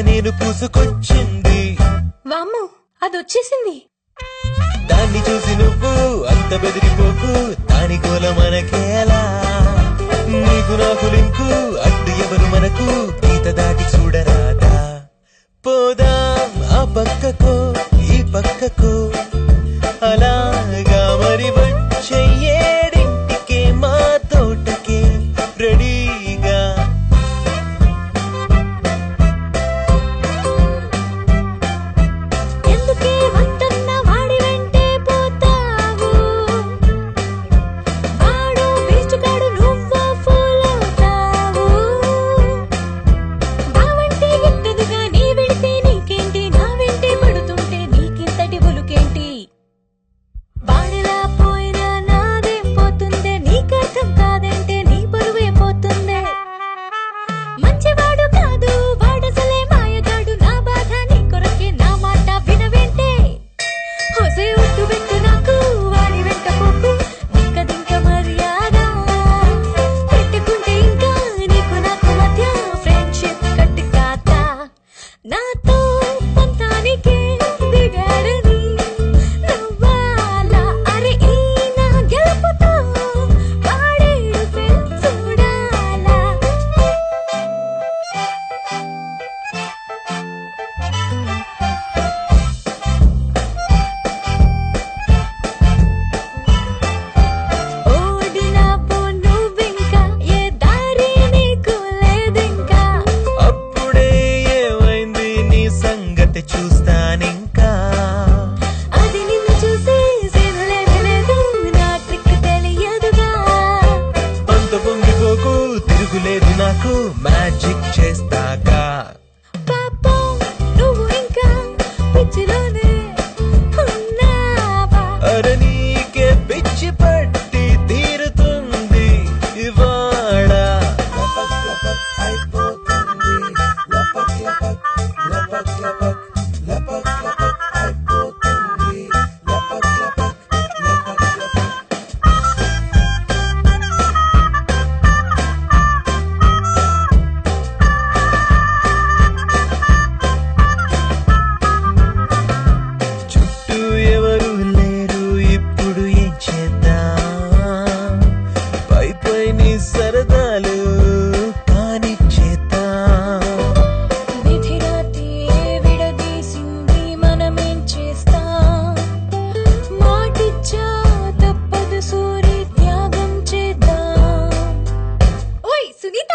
నేను పూసుకొచ్చింది వామ్మో అదొచ్చేసింది. దాన్ని చూసి నువ్వు అంత బెదిరిపోకు, దాని గోల మనకేలా, నీకు నాకు లింకు అడ్డు ఎవరు మనకు, గీత దాటి చూడరాదా, పోదాం ఆ పక్కకో ఈ పక్కకో, అలాగా మరి వచ్చే ఏడింటికే మా తోటకే రెడీగా. చూస్తానింకా అది నిన్ను చూసి లేదు నా ట్రిక్ తెలియదుగా, అంత పొంగిపోకు తిరుగులేదు నాకు మ్యాజిక్ చేస్తాగా. పాపం నువ్వు ఇంకా పిచ్చిలోనే ఉన్నావా, అరే నీకే పిచ్చి పట్టి తీరుతుంది ఇవాళ. చుట్టూ ఎవరు లేరు ఇప్పుడు ఏం చేద్దాం, పై పైని సరదాలు కాని చేద్దాం. విధిరాతి విడదీసింది మనమేం చేస్తాం, మాటిచ్చా తప్పదు సూరి త్యాగం చేద్దాం. ఓయ్ సునీత,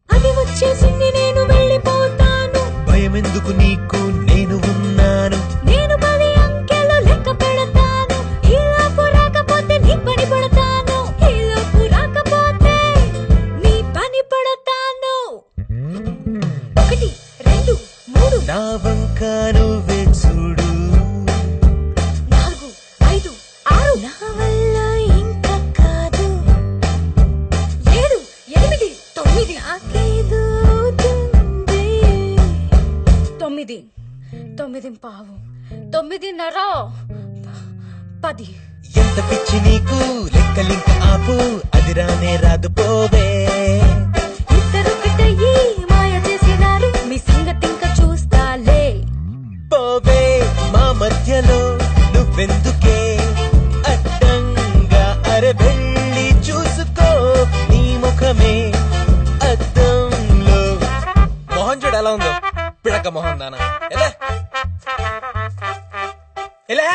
అది వచ్చేసింది నేను వెళ్ళిపోతాను, భయమెందుకు నీకు నేను ఉన్నాను, నేను 10 అంకెలు లెక్క పెడతాను, ఈలోపు రాకపోతే నీ పని పడతాను, ఈలోపు రాకపోతే నీ పని పడతాను. 1 2 3 నా వంక నువ్వే చూడు, 4 5 6 నా వల్ల ఇంకా కాదు, 7 8 9 నాకేదో అవుతుంది, 9 9:15 9:30 10 ఎంత పిచ్చి నీకు లెక్కలింక ఆపు అది రానే రాదు పోవే ఇద్దరొకటయ్యి మాయ చేసినారు మీ సంగతి ఇంకా చూస్తాలే పోవే మా మధ్యలో నువ్వెందుకే అడ్డంగా అరే వెళ్ళి చూసుకో నీ ముఖమే అద్దంలో మొహం చూడు ఎలా ఉందో పిడక మొహం దానా ఎలా